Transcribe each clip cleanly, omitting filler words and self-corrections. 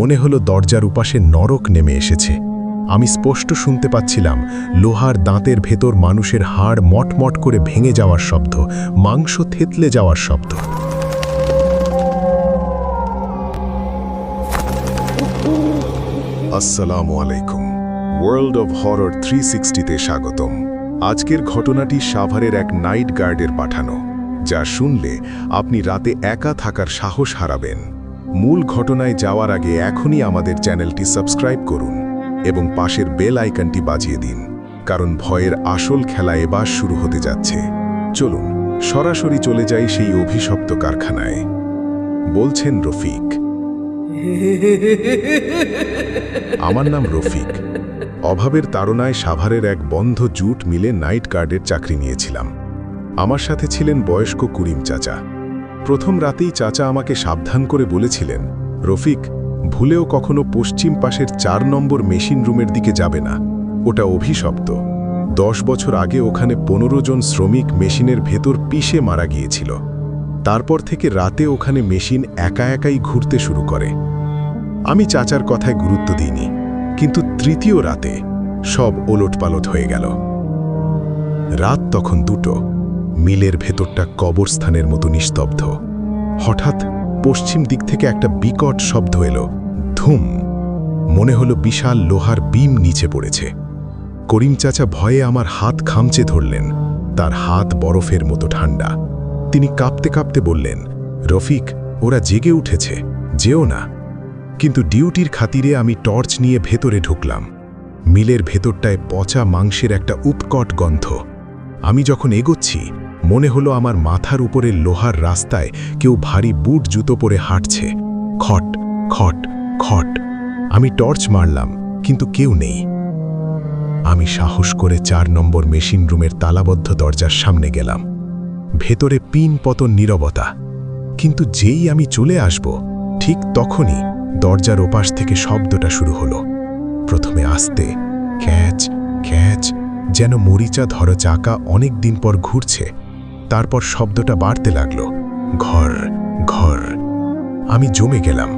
মনে হলো দরজার উপাশে নরক নেমে এসেছে। আমি স্পষ্ট শুনতে পাচ্ছিলাম লোহার দাঁতের ভেতর মানুষের হাড় মটমট করে ভেঙে যাওয়ার শব্দ, মাংস থেতলে যাওয়ার শব্দ। আসসালামু আলাইকুম। ওয়ার্ল্ড অব হরর 360-তে স্বাগতম। আজকের ঘটনাটি সাভারের এক নাইট গার্ডের পাঠানো, যা শুনলে আপনি রাতে একা থাকার সাহস হারাবেন। মূল ঘটনায় যাওয়ার আগে এখনই আমাদের চ্যানেলটি সাবস্ক্রাইব করুন এবং পাশের বেল আইকনটি বাজিয়ে দিন, কারণ ভয়ের আসল খেলা এবার শুরু হতে যাচ্ছে। চলুন সরাসরি চলে যাই সেই অভিশপ্ত কারখানায়। বলছেন রফিক। আমার নাম রফিক। অভাবের তাড়নায় সাভারের এক বন্ধ জুট মিলে নাইট গার্ডের চাকরি নিয়েছিলাম। আমার সাথে ছিলেন বয়স্ক করিম চাচা। প্রথম রাতেই চাচা আমাকে সাবধান করে বলেছিলেন, রফিক, ভুলেও কখনো পশ্চিম পাশের 4 নম্বর মেশিন রুমের দিকে যাবে না, ওটা অভিশপ্ত। 10 বছর আগে ওখানে 15 জন শ্রমিক মেশিনের ভেতর পিষে মারা গিয়েছিল। তারপর থেকে রাতে ওখানে মেশিন একা একাই ঘুরতে শুরু করে। আমি চাচার কথায় গুরুত্ব দিইনি, কিন্তু তৃতীয় রাতে সব ওলটপালট হয়ে গেল। রাত তখন 2টো। মিলের ভেতরটা কবরস্থানের মতো নিস্তব্ধ। হঠাৎ পশ্চিম দিক থেকে একটা বিকট শব্দ এলো, ধুম। মনে হলো বিশাল লোহার বিম নিচে পড়েছে। করিম চাচা ভয়ে আমার হাত খামচে ধরলেন। তার হাত বরফের মতো ঠান্ডা। তিনি কাঁপতে কাঁপতে বললেন, রফিক, ওরা জেগে উঠেছে, যেও না। কিন্তু ডিউটির খাতিরে আমি টর্চ নিয়ে ভেতরে ঢুকলাম। মিলের ভেতরটায় পচা মাংসের একটা উপকট গন্ধ। আমি যখন এগোচ্ছি, মনে হলো আমার মাথার উপরে লোহার রাস্তায় কেউ ভারী বুট জুতো পরে হাঁটছে। খট খট খট। আমি টর্চ মারলাম, কিন্তু কেউ নেই। আমি সাহস করে 4 নম্বর মেশিন রুমের তালাবদ্ধ দরজার সামনে গেলাম। ভেতরে পিন পতন নীরবতা। কিন্তু যেই আমি চলে আসব, ঠিক তখনই দরজার ওপাশ থেকে শব্দটা শুরু হলো। প্রথমে আস্তে, ক্যাচ ক্যাচ, যেন মরিচা ধরা চাকা অনেক দিন পর ঘুরছে। তারপর শব্দটা বাড়তে লাগলো, ঘর ঘর। আমি জমে গেলাম।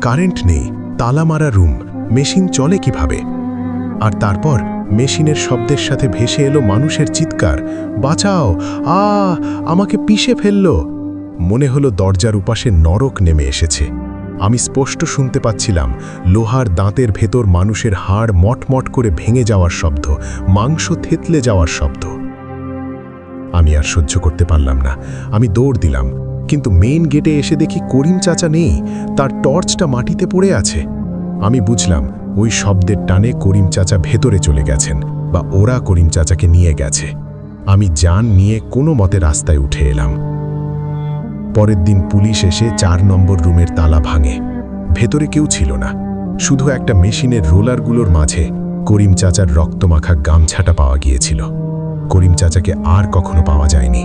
কারেন্ট নেই, তালা মারা রুম, মেশিন চলে কিভাবে? আর তারপর মেশিনের শব্দের সাথে ভেসে এলো মানুষের চিৎকার, বাঁচাও, আমাকে পিষে ফেলল। মনে হলো দরজার উপাশে নরক নেমে এসেছে। আমি স্পষ্ট শুনতে পাচ্ছিলাম লোহার দাঁতের ভেতর মানুষের হাড় মটমট করে ভেঙে যাওয়ার শব্দ, মাংস থেতলে যাওয়ার শব্দ। আমি আর সহ্য করতে পারলাম না। আমি দৌড় দিলাম, কিন্তু মেইন গেটে এসে দেখি করিম চাচা নেই, তার টর্চটা মাটিতে পড়ে আছে। আমি বুঝলাম ওই শব্দের টানে করিম চাচা ভেতরে চলে গেছেন, বা ওরা করিম চাচাকে নিয়ে গেছে। আমি জান নিয়ে কোনো মতে রাস্তায় উঠে এলাম। পরের দিন পুলিশ এসে 4 নম্বর রুমের তালা ভাঙে। ভেতরে কেউ ছিল না, শুধু একটা মেশিনের রোলারগুলোর মাঝে করিম চাচার রক্তমাখা গামছাটা পাওয়া গিয়েছিল। করিম চাচাকে আর কখনো পাওয়া যায়নি।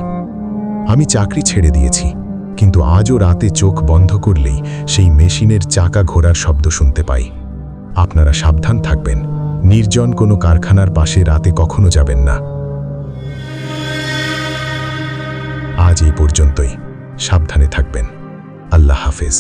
আমি চাকরি ছেড়ে দিয়েছি, কিন্তু আজও রাতে চোখ বন্ধ করলেই সেই মেশিনের চাকা ঘোরার শব্দ শুনতে পাই। আপনারা সাবধান থাকবেন, নির্জন কোনো কারখানার পাশে রাতে কখনো যাবেন না। আজ এই পর্যন্তই। সাবধানে থাকবেন। আল্লাহ হাফেজ।